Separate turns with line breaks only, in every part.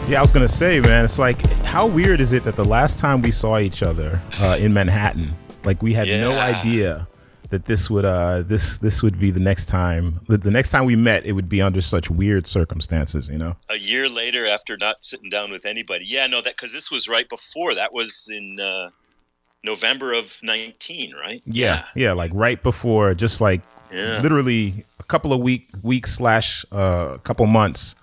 Yeah, I was gonna say, man, it's like, how weird is it that the last time we saw each other in Manhattan, like we had no
Yeah.
idea that this would be the next time. The next time we met, it would be under such weird circumstances, you know?
A year later, after not sitting down with anybody. Yeah, no, that because this was right before. That was in November of 19, right?
Yeah,
Yeah.
yeah, like right before, just like
Yeah.
literally a couple of weeks slash a couple months,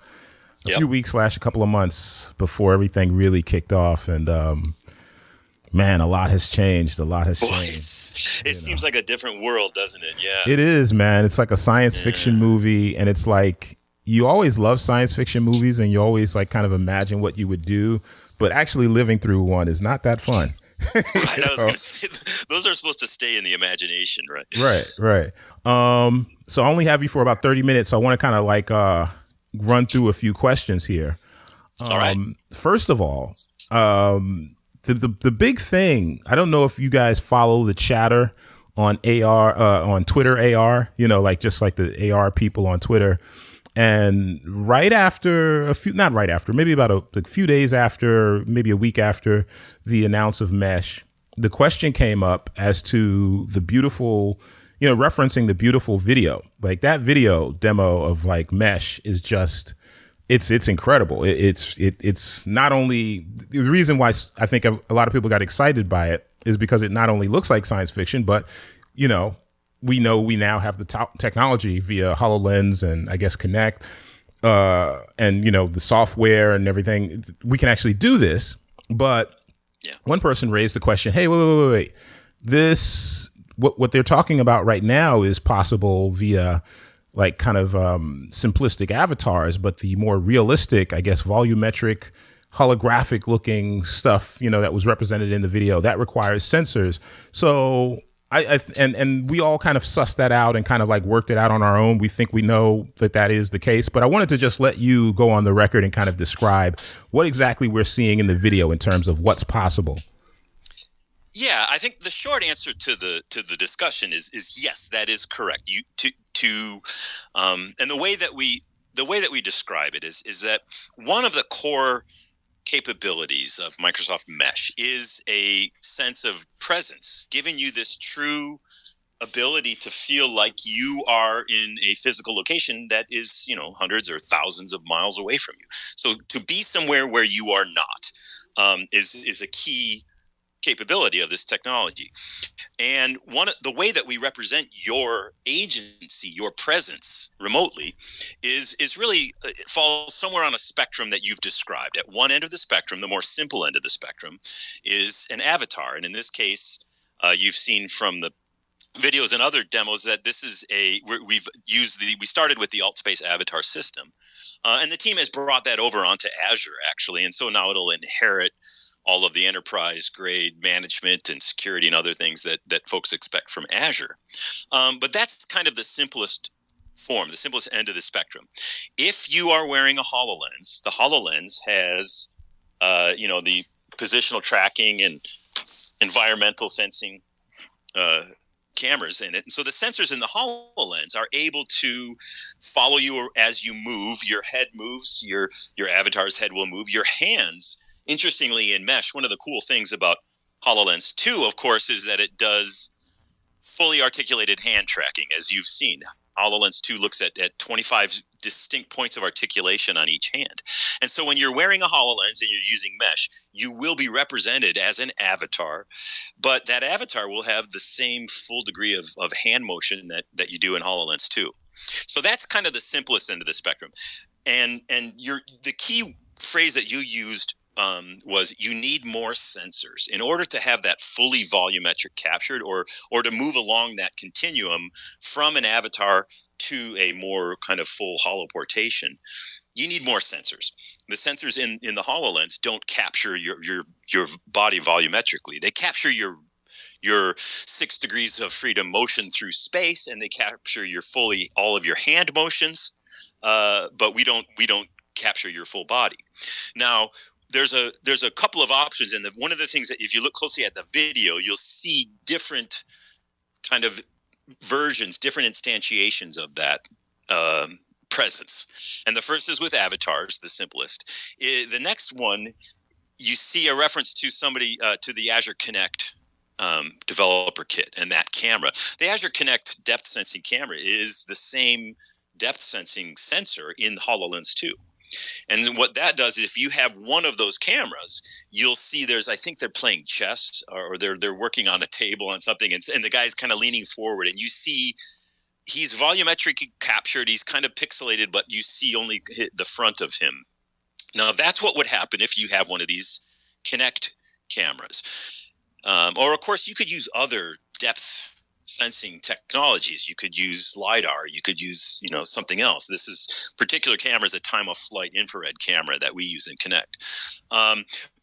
a
Yep.
few weeks slash a couple of months before everything really kicked off, and man, a lot has changed. A lot has
Boy,
changed.
it seems like a different world, doesn't it? Yeah.
It is, man. It's like a science fiction
Yeah.
movie, and it's like you always love science fiction movies, and you always like kind of imagine what you would do, but actually living through one is not that fun.
Right. I was going to say, those are supposed to stay in the imagination, right?
Right. So I only have you for about 30 minutes, so I want to kind of like run through a few questions here.
All right.
First of all, the big thing, I don't know if you guys follow the chatter on AR on Twitter AR, you know, like just like the AR people on Twitter. And right after not right after, maybe about a few days after, maybe a week after the announce of Mesh, the question came up as to the beautiful, you know, referencing the beautiful video. Like that video demo of like Mesh is just, it's incredible. It's not only the reason why I think a lot of people got excited by it is because it not only looks like science fiction, but you know we now have the technology via HoloLens and I guess Kinect, and you know the software and everything. We can actually do this. But
Yeah.
one person raised the question, "Hey, wait! This what they're talking about right now is possible via like kind of simplistic avatars, but the more realistic, I guess, volumetric." Holographic looking stuff, you know, that was represented in the video that requires sensors. So and we all kind of sussed that out and kind of like worked it out on our own. We think we know that is the case, but I wanted to just let you go on the record and kind of describe what exactly we're seeing in the video in terms of what's possible.
Yeah, I think the short answer to the discussion is yes, that is correct. And the way that we describe it is that one of the core capabilities of Microsoft Mesh is a sense of presence, giving you this true ability to feel like you are in a physical location that is, you know, hundreds or thousands of miles away from you. So to be somewhere where you are not is a key capability of this technology. And the way that we represent your agency, your presence remotely, is really it falls somewhere on a spectrum that you've described. At one end of the spectrum, the more simple end of the spectrum, is an avatar, and in this case, you've seen from the videos and other demos that this is we started with the AltSpace avatar system, and the team has brought that over onto Azure actually, and so now it'll inherit all of the enterprise grade management and security and other things that folks expect from Azure. But that's kind of the simplest form, the simplest end of the spectrum. If you are wearing a HoloLens, the HoloLens has, the positional tracking and environmental sensing cameras in it. And so the sensors in the HoloLens are able to follow you as you move. Your head moves, your avatar's head will move. Your hands, interestingly, in Mesh, one of the cool things about HoloLens 2, of course, is that it does fully articulated hand tracking, as you've seen. HoloLens 2 looks at 25 distinct points of articulation on each hand. And so when you're wearing a HoloLens and you're using Mesh, you will be represented as an avatar, but that avatar will have the same full degree of hand motion that you do in HoloLens 2. So that's kind of the simplest end of the spectrum. And the key phrase that you used was you need more sensors in order to have that fully volumetric captured or to move along that continuum from an avatar to a more kind of full holoportation. You need more sensors. The sensors in the HoloLens don't capture your body volumetrically. They capture your 6 degrees of freedom motion through space, and they capture all of your hand motions. But we don't capture your full body. Now, there's a couple of options, and one of the things that if you look closely at the video, you'll see different kind of versions, different instantiations of that presence. And the first is with avatars, the simplest. The next one, you see a reference to somebody to the Azure Connect developer kit and that camera. The Azure Connect depth sensing camera is the same depth sensing sensor in HoloLens 2. And what that does is if you have one of those cameras, you'll see I think they're playing chess or they're working on a table on something, and the guy's kind of leaning forward, and you see he's volumetrically captured. He's kind of pixelated, but you see only the front of him. Now, that's what would happen if you have one of these Kinect cameras. Or, of course, you could use other depth sensing technologies. You could use LiDAR. You could use, something else. This particular camera is a time-of-flight infrared camera that we use in Kinect.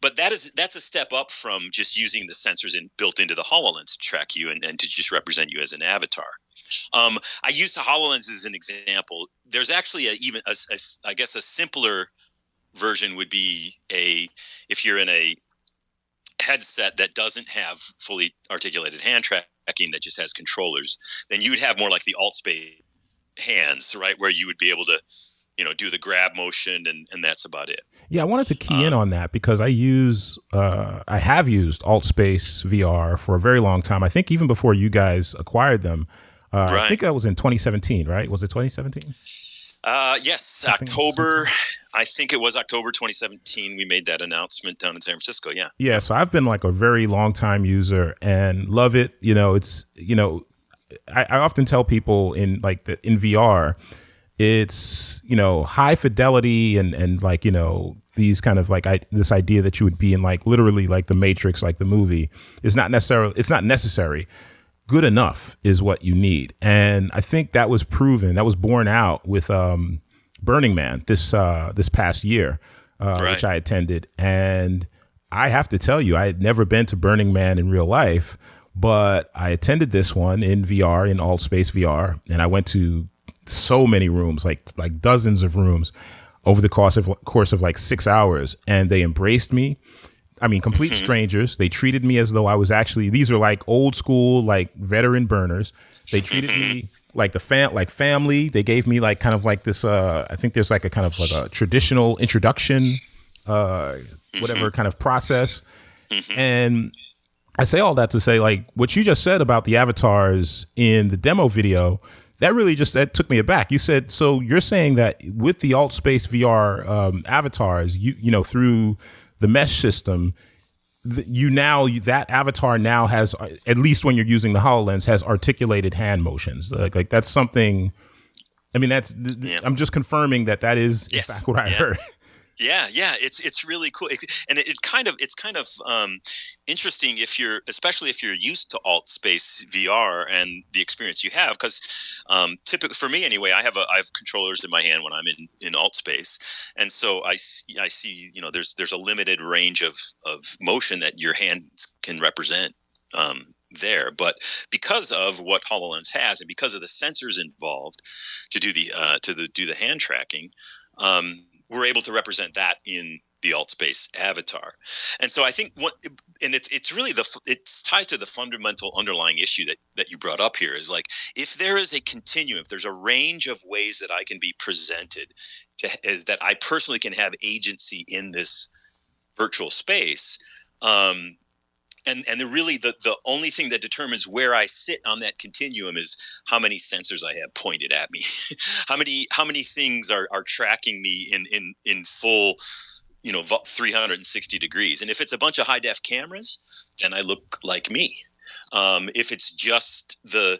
But that's a step up from just using the sensors built into the HoloLens to track you and to just represent you as an avatar. I use the HoloLens as an example. There's actually a simpler version would be if you're in a headset that doesn't have fully articulated hand tracking, that just has controllers, then you would have more like the AltSpace hands, right, where you would be able to do the grab motion, and that's about it.
Yeah, I wanted to key in on that because I have used AltSpace VR for a very long time. I think even before you guys acquired them. Right. I think that was in 2017, right? Was it 2017?
Yes, October. I think it was October 2017. We made that announcement down in San Francisco. Yeah.
Yeah. So I've been like a very long time user and love it. I often tell people in VR, it's, high fidelity and like, these kind of this idea that you would be in like literally like the Matrix, like the movie it's not necessary. Good enough is what you need. And I think that was proven, that was borne out with Burning Man this past year, right, which I attended. And I have to tell you, I had never been to Burning Man in real life, but I attended this one in VR, in AltSpace VR. And I went to so many rooms, like dozens of rooms over the course of like 6 hours. And they embraced me. I mean, complete strangers. They treated me as though I was actually, these are like old school, like veteran burners. They treated me like family. They gave me like kind of like this, I think there's like a kind of like a traditional introduction, whatever kind of process. And I say all that to say like what you just said about the avatars in the demo video, that took me aback. You said, so you're saying that with the AltSpace VR avatars, you through the mesh system, that avatar now has, at least when you're using the HoloLens, has articulated hand motions. Like that's something. I mean, I'm just confirming that is in fact what I heard.
Yeah, it's really cool, and it's kind of interesting especially if you're used to AltSpace VR and the experience you have, because typically for me anyway, I have controllers in my hand when I'm in AltSpace, and so I see there's a limited range of motion that your hands can represent there, but because of what HoloLens has and because of the sensors involved to do the hand tracking. We're able to represent that in the AltSpace avatar. And so I think it's really it ties to the fundamental underlying issue that you brought up here, is like, if there is a continuum, if there's a range of ways that I can be presented is that I personally can have agency in this virtual space, and really the only thing that determines where I sit on that continuum is how many sensors I have pointed at me, how many things are tracking me in full, 360 degrees. And if it's a bunch of high def cameras, then I look like me. If it's just the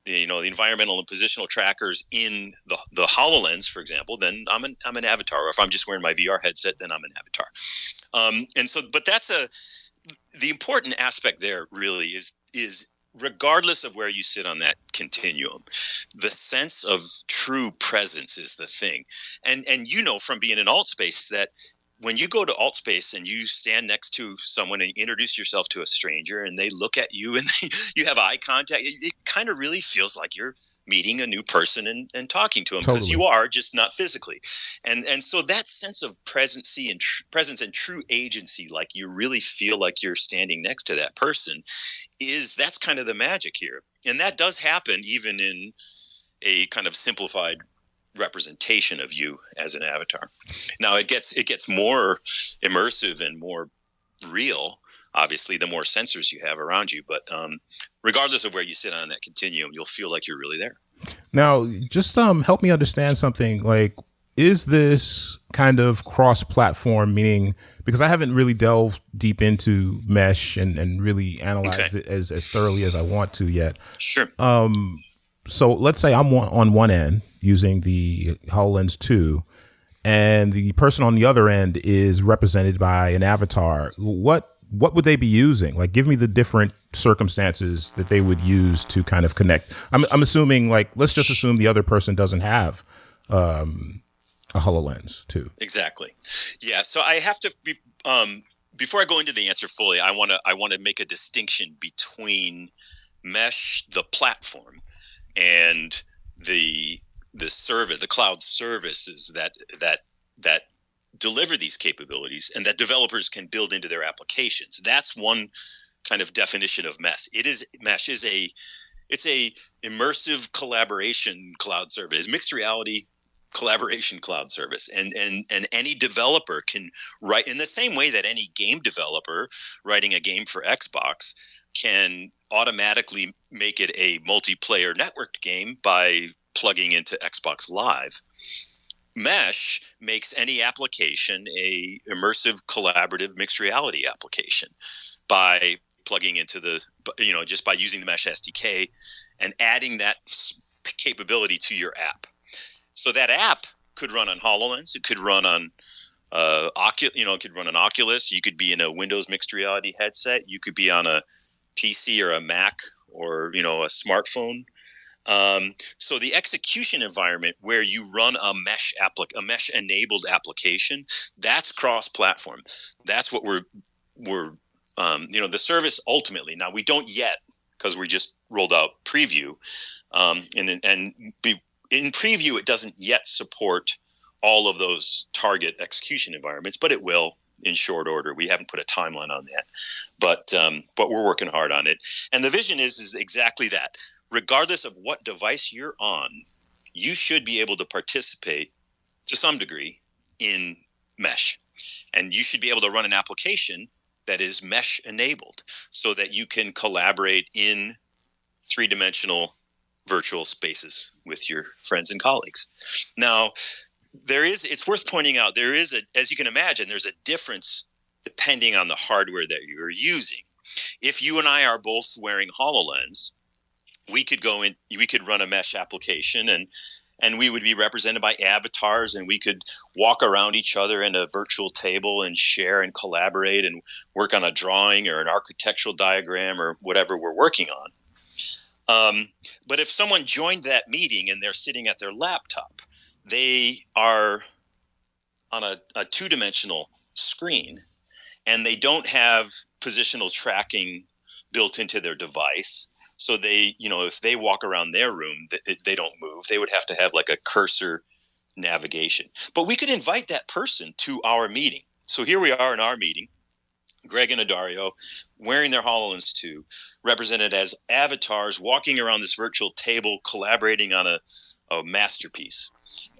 environmental and positional trackers in the HoloLens, for example, then I'm an avatar. Or if I'm just wearing my VR headset, then I'm an avatar. But that's the important aspect there really is regardless of where you sit on that continuum, the sense of true presence is the thing. And from being in AltSpace that when you go to AltSpace and you stand next to someone and introduce yourself to a stranger and they look at you and you have eye contact, it kind of really feels like you're meeting a new person and talking to them, because you are, just not physically. And so that sense of presence and true agency, like you really feel like you're standing next to that person, that's kind of the magic here. And that does happen even in a kind of simplified representation of you as an avatar. Now it gets more immersive and more real, obviously, the more sensors you have around you. But regardless of where you sit on that continuum, you'll feel like you're really there.
Now, just help me understand something. Like, is this kind of cross-platform, meaning, because I haven't really delved deep into Mesh and really analyzed it as thoroughly as I want to yet.
Sure.
So let's say I'm on one end using the HoloLens 2, and the person on the other end is represented by an avatar. What would they be using? Like, give me the different circumstances that they would use to kind of connect. I'm assuming, like, let's just assume the other person doesn't have a HoloLens 2.
Exactly. Yeah. So I have to be, before I go into the answer fully, I want to make a distinction between Mesh, the platform, and the service, the cloud services that deliver these capabilities and that developers can build into their applications. That's one kind of definition of Mesh. Mesh is a immersive collaboration cloud service, mixed reality collaboration cloud service, and any developer can write in the same way that any game developer writing a game for Xbox can automatically make it a multiplayer networked game by plugging into Xbox Live. Mesh makes any application a immersive, collaborative, mixed reality application by plugging into just by using the Mesh SDK and adding that capability to your app. So that app could run on HoloLens. It could run on it could run on Oculus. You could be in a Windows mixed reality headset. You could be on a PC or a Mac or a smartphone. So the execution environment where you run a mesh enabled application, that's cross-platform. That's what we're the service ultimately. Now we don't yet, because we just rolled out preview, in preview it doesn't yet support all of those target execution environments, but it will in short order. We haven't put a timeline on that, but we're working hard on it. And the vision is exactly that. Regardless of what device you're on, you should be able to participate to some degree in Mesh. And you should be able to run an application that is Mesh enabled so that you can collaborate in three-dimensional virtual spaces with your friends and colleagues. Now, it's worth pointing out, as you can imagine, there's a difference depending on the hardware that you're using. If you and I are both wearing HoloLens, we could run a Mesh application and we would be represented by avatars, and we could walk around each other in a virtual table and share and collaborate and work on a drawing or an architectural diagram or whatever we're working on. But if someone joined that meeting and they're sitting at their laptop, they are on a two-dimensional screen and they don't have positional tracking built into their device. So they, if they walk around their room, they don't move. They would have to have like a cursor navigation. But we could invite that person to our meeting. So here we are in our meeting, Greg and Adario wearing their HoloLens 2, represented as avatars, walking around this virtual table, collaborating on a masterpiece.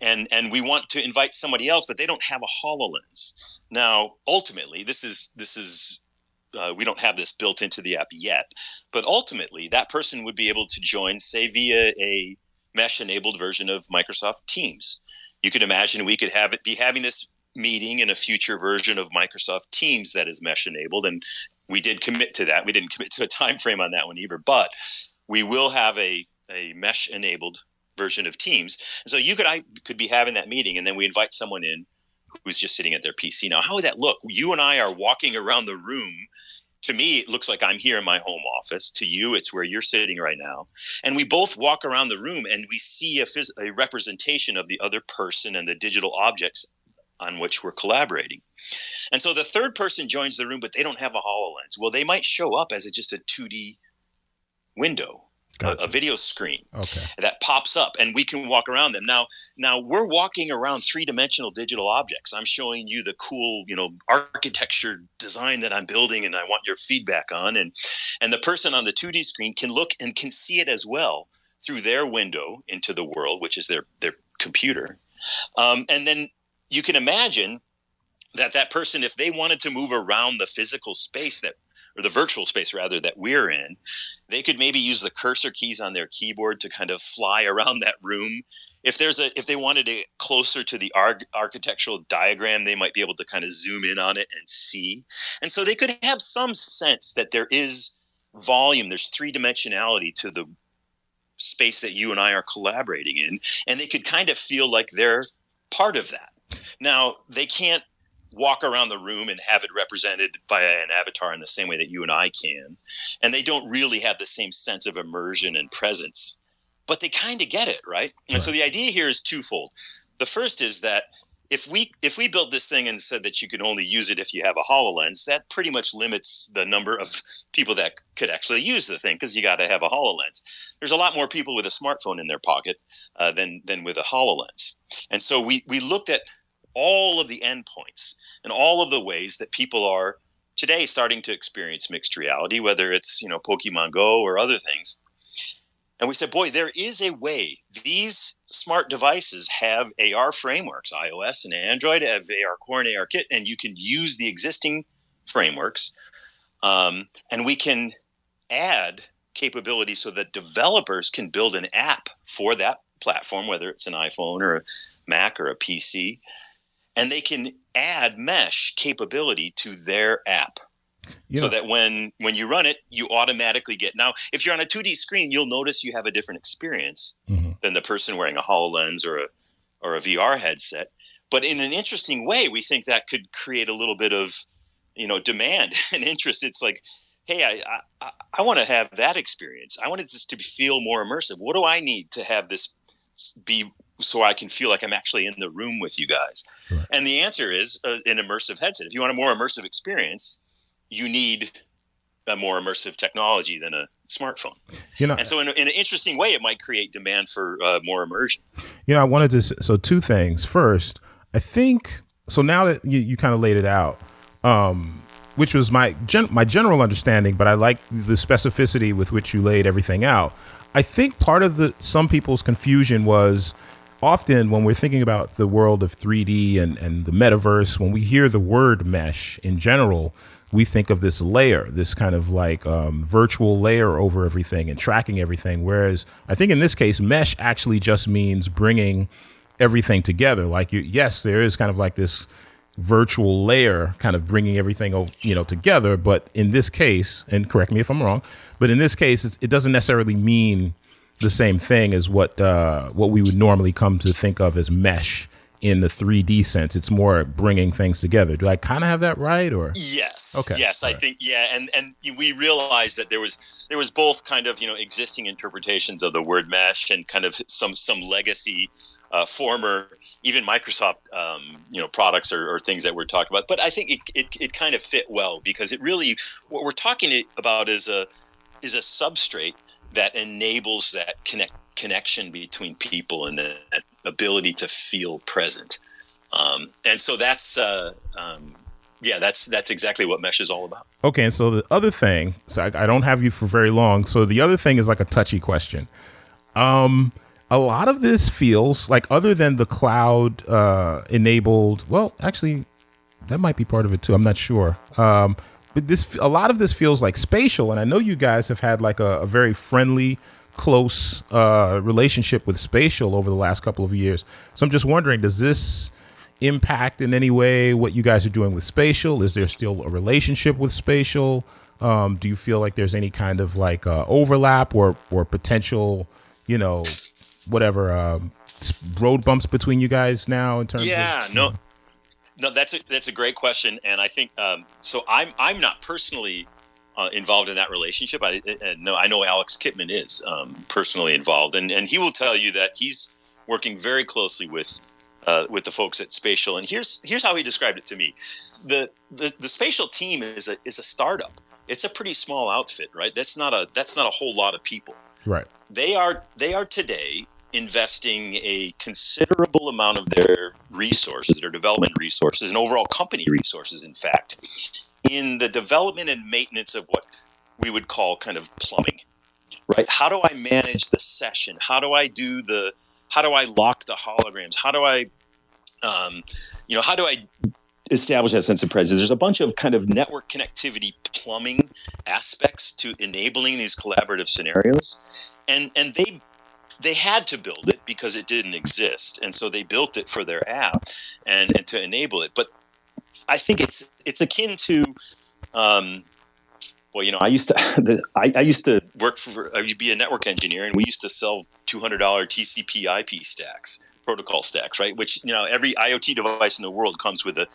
And we want to invite somebody else, but they don't have a HoloLens. Now, ultimately, this is we don't have this built into the app yet, but ultimately that person would be able to join, say, via a Mesh-enabled version of Microsoft Teams. You could imagine we could be having this meeting in a future version of Microsoft Teams that is Mesh-enabled, and we did commit to that. We didn't commit to a time frame on that one either, but we will have a Mesh-enabled version of Teams. And so I could be having that meeting, and then we invite someone in who's just sitting at their PC. Now, how would that look? You and I are walking around the room. To me, it looks like I'm here in my home office. To you, it's where you're sitting right now. And we both walk around the room and we see a representation of the other person and the digital objects on which we're collaborating. And so the third person joins the room, but they don't have a HoloLens. Well, they might show up as just a 2D window. Gotcha. A video screen that pops up, and we can walk around them. Now we're walking around three-dimensional digital objects. I'm showing you the cool, architecture design that I'm building, and I want your feedback on. And the person on the 2D screen can look and can see it as well through their window into the world, which is their computer. And then you can imagine that person, if they wanted to move around the physical space or the virtual space rather, that we're in, they could maybe use the cursor keys on their keyboard to kind of fly around that room. If they wanted to get closer to the architectural diagram, they might be able to kind of zoom in on it and see. And so they could have some sense that there is volume, there's three-dimensionality to the space that you and I are collaborating in, and they could kind of feel like they're part of that. Now, they can't walk around the room and have it represented by an avatar in the same way that you and I can, and they don't really have the same sense of immersion and presence, but they kind of get it, right? And so the idea here is twofold. The first is that if we built this thing and said that you can only use it if you have a HoloLens, that pretty much limits the number of people that could actually use the thing, because you got to have a HoloLens. There's a lot more people with a smartphone in their pocket than with a HoloLens. And so we looked at all of the endpoints and all of the ways that people are today starting to experience mixed reality, whether it's, Pokemon Go or other things. And we said, boy, there is a way. These smart devices have AR frameworks. iOS and Android have AR Core and AR Kit, and you can use the existing frameworks. And we can add capability so that developers can build an app for that platform, whether it's an iPhone or a Mac or a PC, and they can add mesh capability to their app. So that when you run it, you automatically get. Now, if you're on a 2D screen, you'll notice you have a different experience than the person wearing a HoloLens or a VR headset. But in an interesting way, we think that could create a little bit of, demand and interest. It's like, hey, I want to have that experience. I want this to feel more immersive. What do I need to have this be so I can feel like I'm actually in the room with you guys? Right. And the answer is an immersive headset. If you want a more immersive experience, you need a more immersive technology than a smartphone. And so in an interesting way, it might create demand for more immersion.
I wanted to, so two things. First, I think, so now that you kind of laid it out, which was my general understanding, but I like the specificity with which you laid everything out. I think part of some people's confusion was often when we're thinking about the world of 3D and the metaverse, when we hear the word mesh in general, we think of this layer, this kind of like virtual layer over everything and tracking everything. Whereas I think in this case, mesh actually just means bringing everything together. Like, yes, there is kind of like this virtual layer kind of bringing everything, together. But in this case, and correct me if I'm wrong, but in this case, it doesn't necessarily mean the same thing as what we would normally come to think of as mesh in the 3D sense. It's more bringing things together. Do I kind of have that right? Or
yes,
okay,
yes, I think and we realized that there was both kind of existing interpretations of the word mesh and kind of some legacy former even Microsoft products or things that we're talking about. But I think it kind of fit well, because it really, what we're talking about is a substrate that enables that connection between people and that ability to feel present. And so that's exactly what mesh is all about.
Okay. And so the other thing, so I don't have you for very long. So the other thing is like a touchy question. A lot of this feels like, other than the cloud enabled, well, actually that might be part of it too. I'm not sure. But a lot of this feels like spatial. And I know you guys have had like a very friendly, close relationship with spatial over the last couple of years. So I'm just wondering, does this impact in any way what you guys are doing with spatial? Is there still a relationship with spatial? Do you feel like there's any kind of like overlap or potential, whatever road bumps between you guys now in terms of?
No, that's a great question, and I think so. I'm not personally involved in that relationship. I know Alex Kipman is personally involved, and he will tell you that he's working very closely with the folks at Spatial. And here's how he described it to me: the Spatial team is a startup. It's a pretty small outfit, right? That's not a whole lot of people,
right?
They are today investing a considerable amount of their resources, their development resources, and overall company resources, in fact, in the development and maintenance of what we would call kind of plumbing, right? How do I manage the session? How do I do the how do I lock the holograms? How do I establish that sense of presence? There's a bunch of kind of network connectivity plumbing aspects to enabling these collaborative scenarios, and they had to build it because it didn't exist, and so they built it for their app and to enable it. But I think it's akin to, I used to work for, I'd be a network engineer, and we used to sell $200 TCP/IP stacks, protocol stacks, right? Which every IoT device in the world comes with a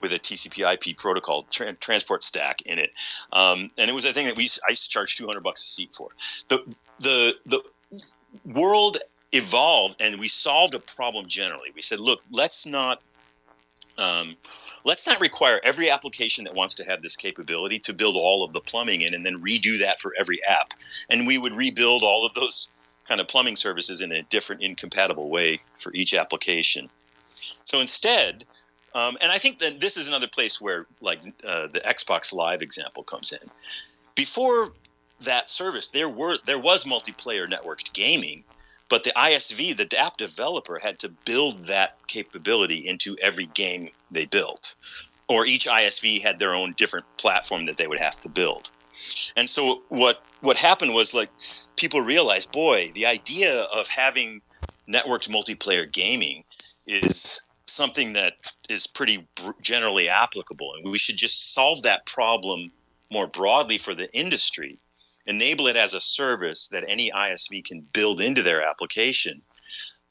TCP/IP protocol transport stack in it, and it was a thing that I used to charge $200 a seat for. The world evolved, and we solved a problem generally. We said, look, let's not require every application that wants to have this capability to build all of the plumbing in and then redo that for every app. And we would rebuild all of those kind of plumbing services in a different, incompatible way for each application. So instead, and I think that this is another place where, like, the Xbox Live example comes in. Before that service, there was multiplayer networked gaming, but the ISV, the app developer, had to build that capability into every game they built, or each ISV had their own different platform that they would have to build. And so what happened was, like, people realized, boy, the idea of having networked multiplayer gaming is something that is pretty generally applicable, and we should just solve that problem more broadly for the industry, enable it as a service that any ISV can build into their application.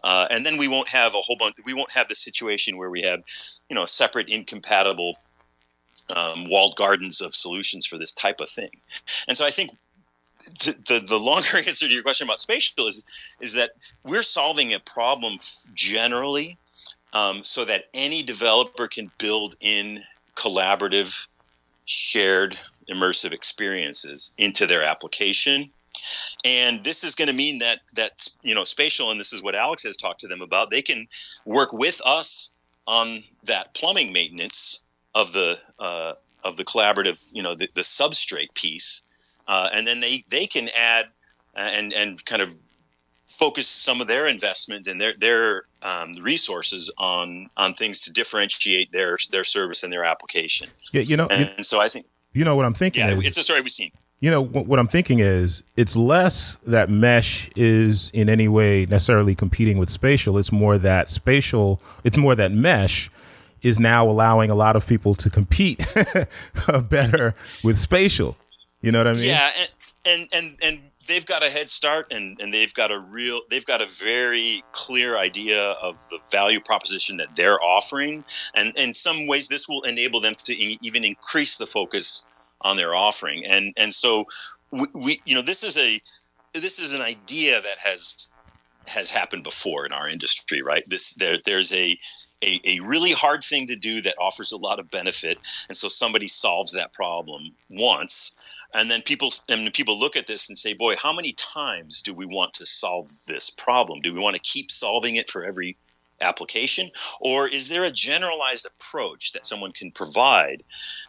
And then we won't have the situation where we have, separate, incompatible walled gardens of solutions for this type of thing. And so I think the longer answer to your question about spatial is that we're solving a problem generally, so that any developer can build in collaborative, shared, immersive experiences into their application. And this is going to mean that spatial, and this is what Alex has talked to them about, they can work with us on that plumbing maintenance of the collaborative, the substrate piece, and then they can add and kind of focus some of their investment and their resources on things to differentiate their service and their application.
Yeah,
and so I think
what I'm thinking.
Yeah,
is,
it's a story we've seen.
What I'm thinking is it's less that mesh is in any way necessarily competing with spatial. It's more that mesh is now allowing a lot of people to compete better with spatial. You know what I mean?
Yeah, and they've got a head start, and they've got a very clear idea of the value proposition that they're offering, and in some ways this will enable them to even increase the focus on their offering. And so we this is an idea that has happened before in our industry, right? There's a really hard thing to do that offers a lot of benefit, and so somebody solves that problem once. And then people look at this and say, boy, how many times do we want to solve this problem? Do we want to keep solving it for every application? Or is there a generalized approach that someone can provide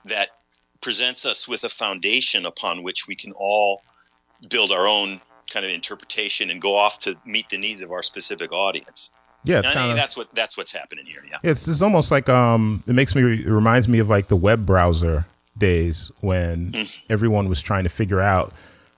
that presents us with a foundation upon which we can all build our own kind of interpretation and go off to meet the needs of our specific audience?
Yeah,
I think that's what's happening here. Yeah,
it's almost like it reminds me of like the web browser days when everyone was trying to figure out,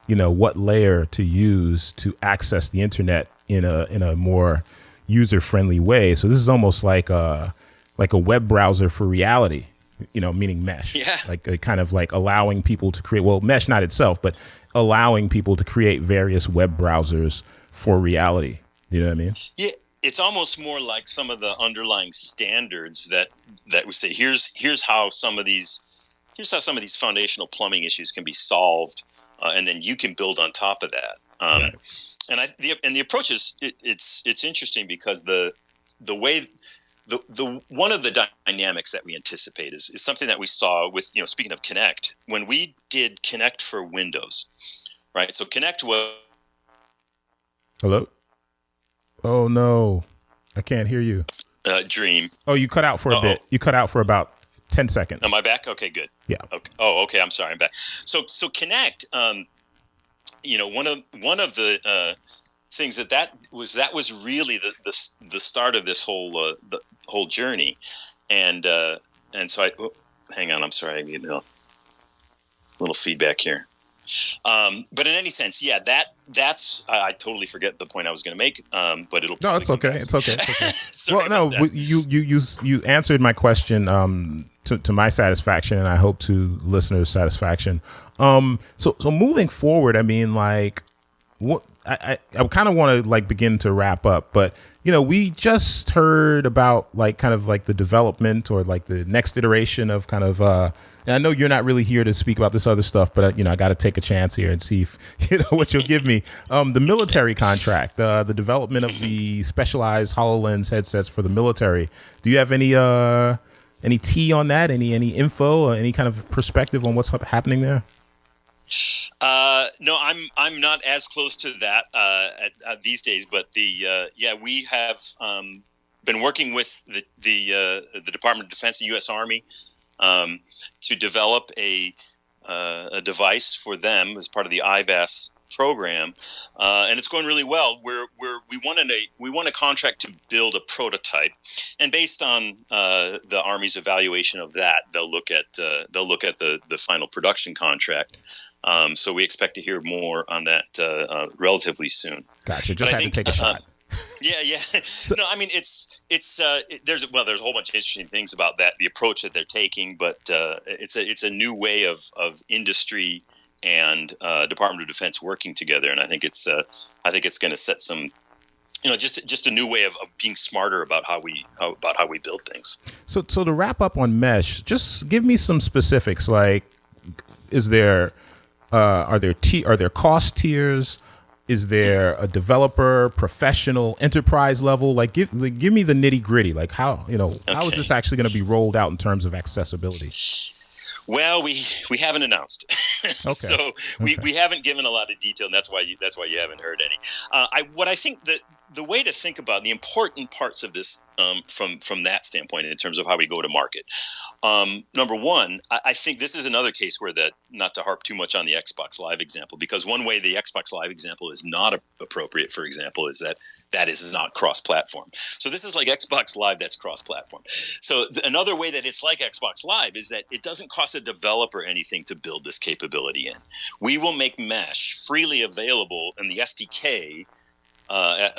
what layer to use to access the internet in a more user-friendly way. So this is almost like a web browser for reality, meaning mesh.
Yeah.
Like kind of like allowing people to create, well, mesh not itself, but allowing people to create various web browsers for reality. You know what I mean?
Yeah. It's almost more like some of the underlying standards that we say, here's how some of these foundational plumbing issues can be solved, and then you can build on top of that. Right. And the approach is it's interesting because the way the one of the dynamics that we anticipate is something that we saw with speaking of Kinect, when we did Kinect for Windows, right? So Kinect was
hello. Oh no, I can't hear you.
Dream.
Oh, you cut out for a bit. You cut out for about 10 seconds.
Am I back? Okay, good.
Yeah.
Okay. Oh, okay. I'm sorry. I'm back. So Kinect. One of the things that was really the start of this the whole journey, and so hang on, I'm sorry, I need a little feedback here. But in any sense, yeah, that's I totally forget the point I was going to make. But it'll
no, it's okay. It's okay.
Sorry
well, no,
about that.
you answered my question to my satisfaction, and I hope to listeners' satisfaction. So moving forward, I mean, like, what I kind of want to like begin to wrap up, but we just heard about like kind of like the development or like the next iteration of kind of and I know you're not really here to speak about this other stuff, but I got to take a chance here and see if what you'll give me. The military contract, the development of the specialized HoloLens headsets for the military. Do you have any tea on that? Any info or any kind of perspective on what's happening there?
No, I'm not as close to that these days, but we have been working with the Department of Defense and U.S. Army to develop a device for them as part of the IVAS program, and it's going really well. We won a contract to build a prototype, and based on the Army's evaluation of that, they'll look at the final production contract. So we expect to hear more on that relatively soon.
Gotcha. Just had to take a shot.
Yeah. No, I mean there's a whole bunch of interesting things about that, the approach that they're taking, but it's a new way of industry and Department of Defense working together, and I think it's going to set some, just a new way of being smarter about how we build things.
So to wrap up on Mesh, just give me some specifics. Like, are there cost tiers? Is there a developer, professional, enterprise level? Like, give me the nitty gritty. Like, how is this actually going to be rolled out in terms of accessibility?
Well, we haven't announced,
okay.
So we haven't given a lot of detail, and that's why you haven't heard any. What I think that the way to think about the important parts of this from that standpoint in terms of how we go to market. Number one, I think this is another case where not to harp too much on the Xbox Live example, because one way the Xbox Live example is not appropriate, for example, is that is not cross-platform. So this is like Xbox Live that's cross-platform. So another way that it's like Xbox Live is that it doesn't cost a developer anything to build this capability in. We will make Mesh freely available in the SDK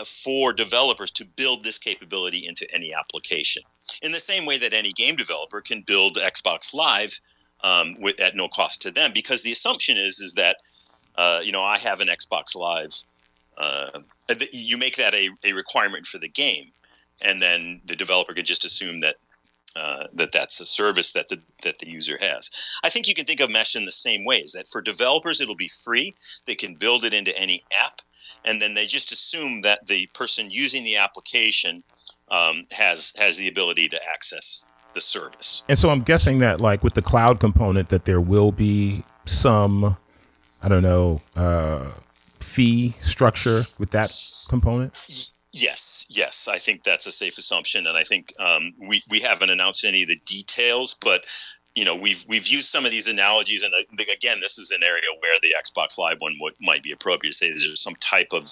for developers to build this capability into any application. In the same way that any game developer can build Xbox Live at no cost to them, because the assumption is that I have an Xbox Live. You make that a requirement for the game, and then the developer can just assume that that's a service that the user has. I think you can think of Mesh in the same way, is that for developers it'll be free. They can build it into any app, and then they just assume that the person using the application has the ability to access the service.
And so I'm guessing that, like, with the cloud component, that there will be some, fee structure with that component?
Yes. I think that's a safe assumption, and I think we haven't announced any of the details, but we've used some of these analogies, and again, this is an area where the Xbox Live one might be appropriate to say there's some type of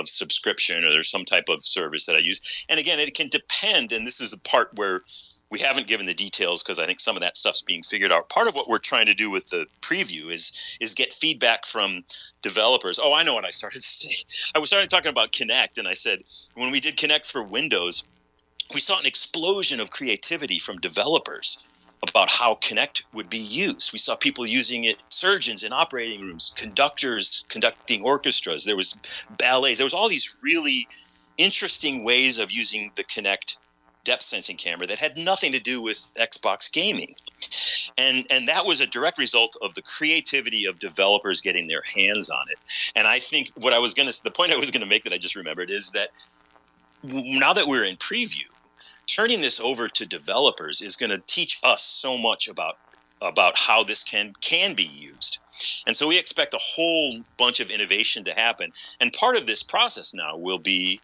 subscription, or there's some type of service that I use. And again, it can depend, and this is the part where we haven't given the details because I think some of that stuff's being figured out. Part of what we're trying to do with the preview is get feedback from developers. Oh, I know what I started to say. I was starting talking about Kinect, and I said when we did Kinect for Windows, we saw an explosion of creativity from developers about how Kinect would be used. We saw people using it, surgeons in operating rooms, conductors conducting orchestras. There was ballets. There was all these really interesting ways of using the Kinect depth sensing camera that had nothing to do with Xbox gaming. And that was a direct result of the creativity of developers getting their hands on it. And I think the point I was going to make that I just remembered is that now that we're in preview, turning this over to developers is going to teach us so much about how this can be used. And so we expect a whole bunch of innovation to happen. And part of this process now will be,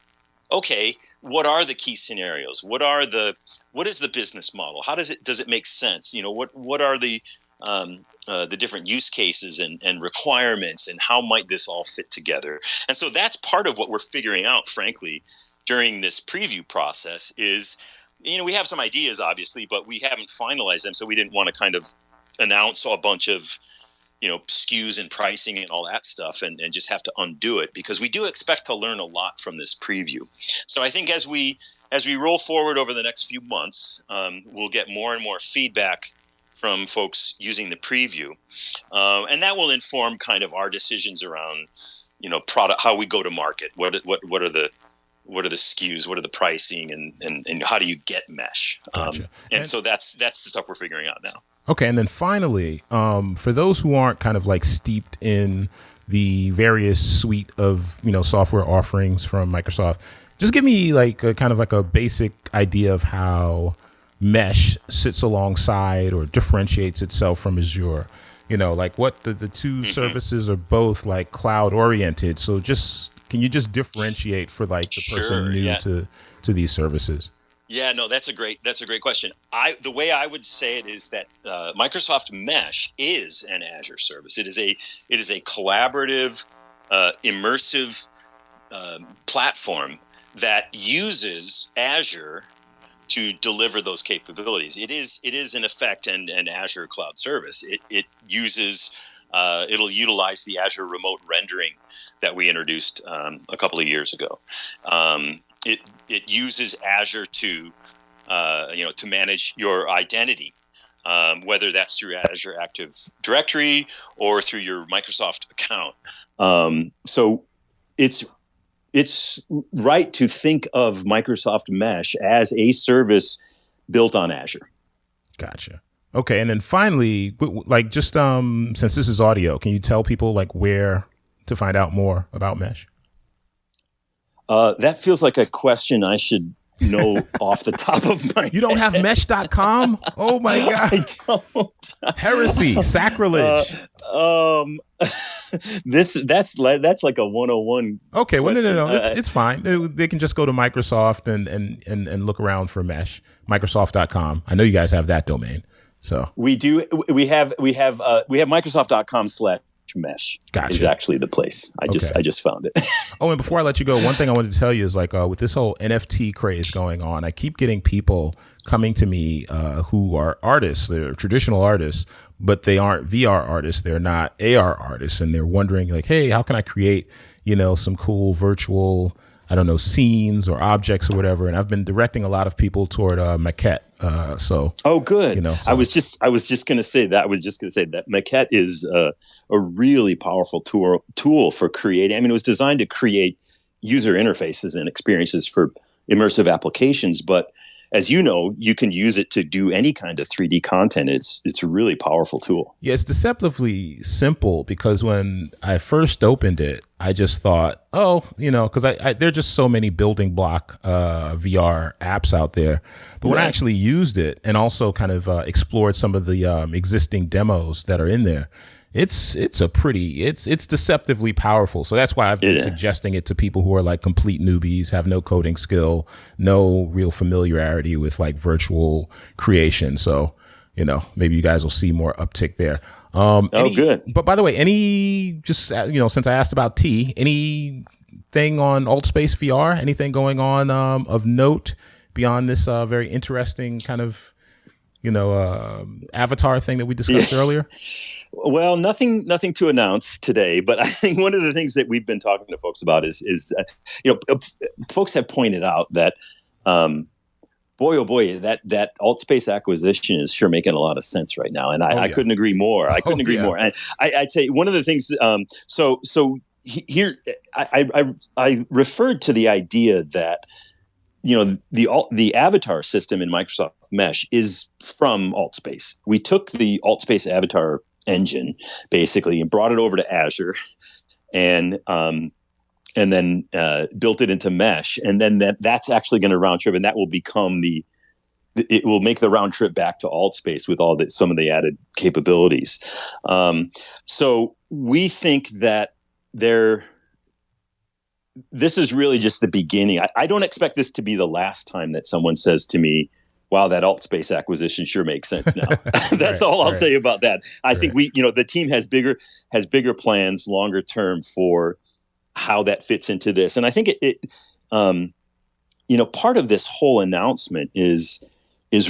okay, what are the key scenarios? What is the business model? How does it make sense? What are the different use cases and requirements, and how might this all fit together. And so that's part of what we're figuring out, frankly, during this preview process is, we have some ideas, obviously, but we haven't finalized them. So we didn't want to kind of announce a bunch of, SKUs and pricing and all that stuff and just have to undo it, because we do expect to learn a lot from this preview. So I think as we roll forward over the next few months, we'll get more and more feedback from folks using the preview. And that will inform kind of our decisions around, product, how we go to market. What are the SKUs? What are the pricing, and how do you get mesh?
Gotcha.
And so that's the stuff we're figuring out now.
Okay, and then finally, for those who aren't kind of like steeped in the various suite of software offerings from Microsoft, just give me like a kind of like a basic idea of how Mesh sits alongside or differentiates itself from Azure. Like what the two services are both like cloud oriented. So can you just differentiate for like the person new to these services?
Yeah, no, that's a great question. The way I would say it is that Microsoft Mesh is an Azure service. It is a collaborative, immersive platform that uses Azure to deliver those capabilities. It is in effect an Azure cloud service. It uses it'll utilize the Azure remote rendering that we introduced a couple of years ago. It uses Azure to manage your identity, whether that's through Azure Active Directory or through your Microsoft account. So it's right to think of Microsoft Mesh as a service built on Azure.
Gotcha. Okay, and then finally, like just since this is audio, can you tell people like where to find out more about Mesh?
That feels like a question I should know off the top of my head.
You don't have mesh.com? Oh my God.
I don't.
Heresy, sacrilege.
That's like a 101.
Okay, well, no. It's fine. They can just go to Microsoft and look around for Mesh, Microsoft.com. I know you guys have that domain. So
we do. We have Microsoft.com/mesh.
Gotcha.
Is actually the place. I just found it.
Oh, and before I let you go, one thing I wanted to tell you is like with this whole NFT craze going on, I keep getting people coming to me who are artists. They're traditional artists, but they aren't VR artists. They're not AR artists, and they're wondering like, hey, how can I create some cool virtual, I don't know, scenes or objects or whatever. And I've been directing a lot of people toward Maquette.
Good. I was just going to say that. Maquette is a really powerful tool for creating. I mean, it was designed to create user interfaces and experiences for immersive applications, but as you know, you can use it to do any kind of 3D content. It's a really powerful tool.
Yeah, it's deceptively simple because when I first opened it, I just thought, because there are just so many building block VR apps out there. But when I actually used it and also kind of explored some of the existing demos that are in there, it's deceptively powerful. So that's why I've been suggesting it to people who are like complete newbies, have no coding skill, no real familiarity with like virtual creation. So, maybe you guys will see more uptick there.
Good.
But by the way, since I asked about T, anything on AltSpace VR, anything going on of note beyond this very interesting kind of avatar thing that we discussed earlier?
Well, nothing to announce today, but I think one of the things that we've been talking to folks about is folks have pointed out that, that AltSpace acquisition is sure making a lot of sense right now. And I couldn't agree more. I couldn't agree more. And I tell you, one of the things, here, I referred to the idea that, the avatar system in Microsoft Mesh is from AltSpace. We took the AltSpace avatar engine basically and brought it over to Azure, and then built it into Mesh, and then that's actually going to round trip, and that will become it will make the round trip back to AltSpace with some of the added capabilities. So we think that this is really just the beginning. I don't expect this to be the last time that someone says to me, wow, that AltSpace acquisition sure makes sense now. That's
Right,
all I'll
right,
say about that. I think
right.
the team has bigger plans longer term for how that fits into this. And I think part of this whole announcement is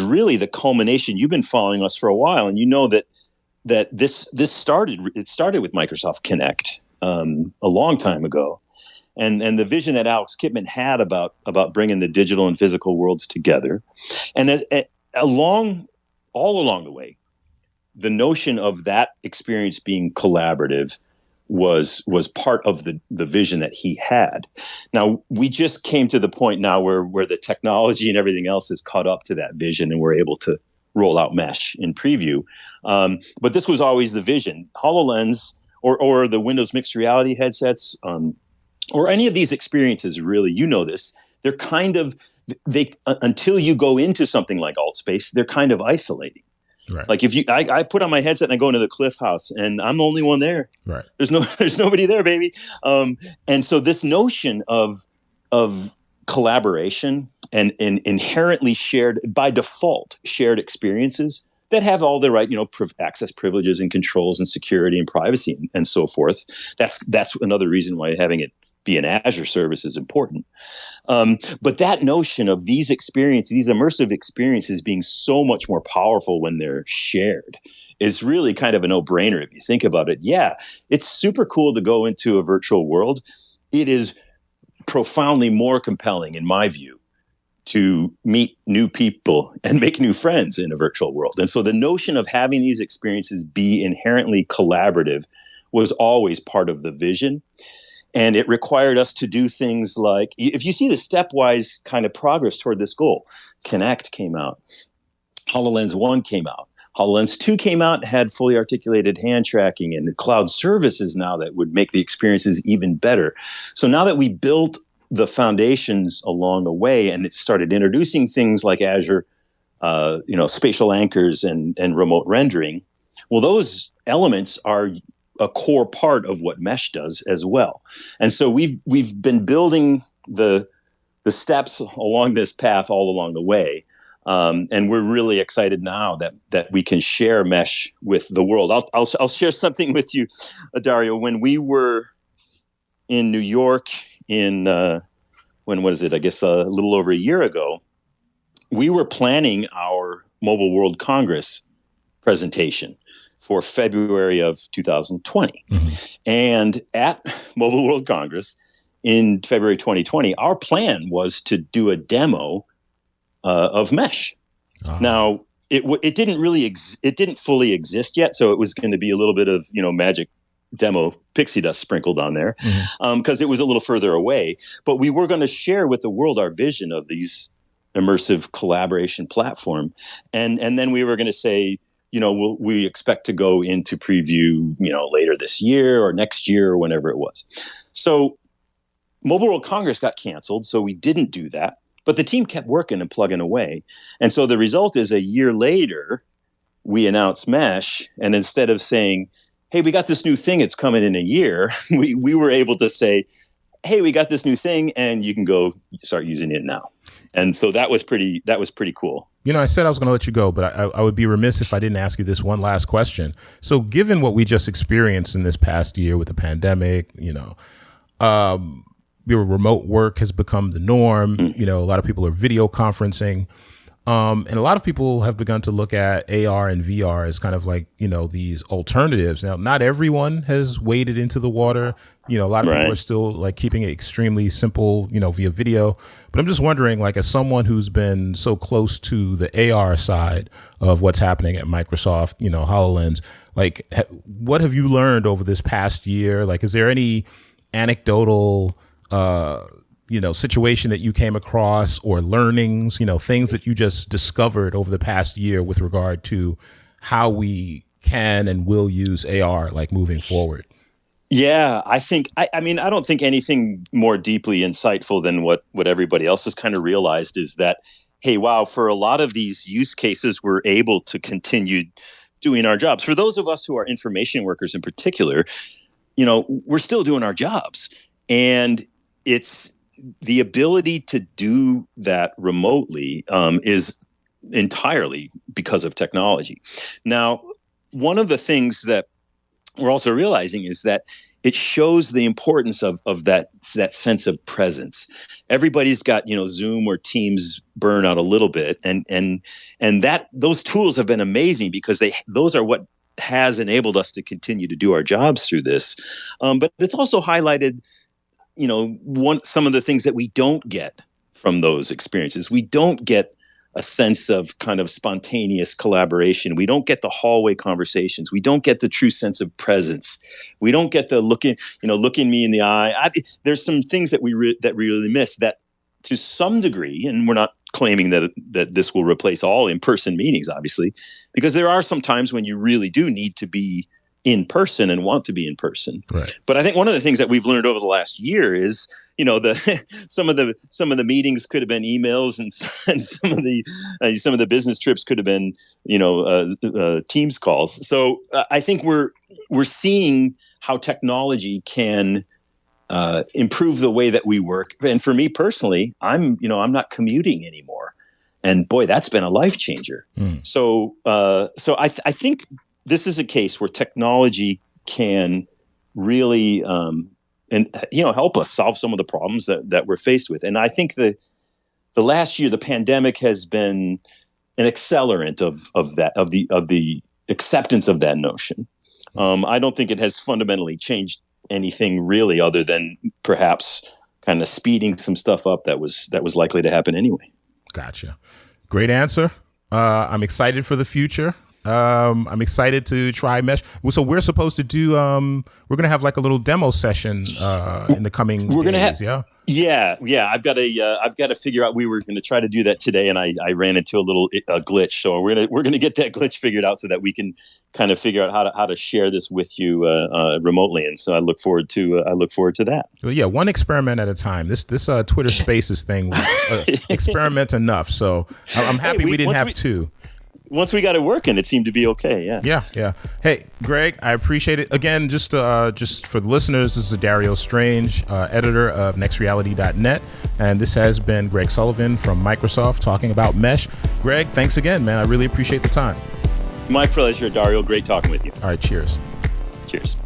really the culmination. You've been following us for a while, and you know that this started with Microsoft Connect a long time ago, and the vision that Alex Kipman had about bringing the digital and physical worlds together, and all along the way, the notion of that experience being collaborative was part of the vision that he had. Now, we just came to the point now where the technology and everything else has caught up to that vision, and we're able to roll out Mesh in preview. But this was always the vision. HoloLens or the Windows mixed reality headsets, or any of these experiences, really, this, they're kind of, until you go into something like AltSpace, they're kind of isolating.
Right.
Like if I put on my headset and I go into the Cliff House and I'm the only one there.
Right.
There's nobody there, baby. And so this notion of collaboration and inherently shared, by default, shared experiences that have all the right, access privileges and controls and security and privacy and so forth. That's another reason why having it be an Azure service is important. But that notion of these experiences, these immersive experiences being so much more powerful when they're shared is really kind of a no-brainer if you think about it. Yeah, it's super cool to go into a virtual world. It is profoundly more compelling, in my view, to meet new people and make new friends in a virtual world. And so the notion of having these experiences be inherently collaborative was always part of the vision. And it required us to do things like, if you see the stepwise kind of progress toward this goal, Kinect came out, HoloLens 1 came out, HoloLens 2 came out and had fully articulated hand tracking and cloud services now that would make the experiences even better. So now that we built the foundations along the way and it started introducing things like Azure, spatial anchors and remote rendering, well, those elements are a core part of what Mesh does as well. And so we've been building the steps along this path all along the way. And we're really excited now that we can share Mesh with the world. I'll share something with you, Dario. When we were in New York when was it? I guess a little over a year ago, we were planning our Mobile World Congress presentation for February of 2020. Mm-hmm. And at Mobile World Congress in February 2020, our plan was to do a demo of Mesh. Uh-huh. Now, it didn't fully exist yet, so it was going to be a little bit of magic demo pixie dust sprinkled on there, because it was a little further away. But we were going to share with the world our vision of these immersive collaboration platform, and then we were going to say, we expect to go into preview, later this year or next year or whenever it was. So Mobile World Congress got canceled, so we didn't do that. But the team kept working and plugging away. And so the result is a year later, we announced Mesh. And instead of saying, hey, we got this new thing, it's coming in a year, we were able to say, hey, we got this new thing and you can go start using it now. And so that was pretty cool.
I said I was going to let you go, but I would be remiss if I didn't ask you this one last question. So given what we just experienced in this past year with the pandemic, remote work has become the norm. A lot of people are video conferencing. And a lot of people have begun to look at AR and VR as kind of like, these alternatives. Now, not everyone has waded into the water. A lot of people are still like keeping it extremely simple, via video. But I'm just wondering, like, as someone who's been so close to the AR side of what's happening at Microsoft, HoloLens, like, what have you learned over this past year? Like, is there any anecdotal situation that you came across or learnings, things that you just discovered over the past year with regard to how we can and will use AR, like, moving forward?
Yeah, I don't think anything more deeply insightful than what everybody else has kind of realized is that, hey, wow, for a lot of these use cases, we're able to continue doing our jobs. For those of us who are information workers in particular, we're still doing our jobs. And it's the ability to do that remotely is entirely because of technology. Now, one of the things that we're also realizing is that it shows the importance of that sense of presence. Everybody's got, Zoom or Teams burnout a little bit, and that those tools have been amazing because those are what has enabled us to continue to do our jobs through this. But it's also highlighted, some of the things that we don't get from those experiences. We don't get a sense of kind of spontaneous collaboration. We don't get the hallway conversations. We don't get the true sense of presence. We don't get the looking me in the eye. There's some things that we really miss that, to some degree, and we're not claiming that this will replace all in-person meetings, obviously, because there are some times when you really do need to be in person and want to be in person.
Right.
But I think one of the things that we've learned over the last year is, some of the meetings could have been emails, and some of the business trips could have been, Teams calls. So I think we're seeing how technology can improve the way that we work. And for me personally, I'm not commuting anymore, and boy, that's been a life changer. So I think this is a case where technology can really help us solve some of the problems that we're faced with. And I think the last year, the pandemic has been an accelerant of the acceptance of that notion. I don't think it has fundamentally changed anything really, other than perhaps kind of speeding some stuff up that was likely to happen anyway.
Gotcha. Great answer. I'm excited for the future. I'm excited to try Mesh. So we're supposed to do, we're going to have like a little demo session in the coming days, yeah? Yeah. I've got to figure out, we were going to try to do that today, and I ran into a little glitch. So we're going to get that glitch figured out so that we can kind of figure out how to share this with you remotely. And so I look forward to that. Well, yeah, one experiment at a time. This Twitter Spaces thing was experiment enough. So I'm happy we didn't have two.
Once we got it working, it seemed to be okay.
Yeah. Hey, Greg, I appreciate it. Again, just for the listeners, this is Dario Strange, editor of nextreality.net. And this has been Greg Sullivan from Microsoft talking about Mesh. Greg, thanks again, man. I really appreciate the time.
My pleasure, Dario. Great talking with you.
All right, cheers.
Cheers.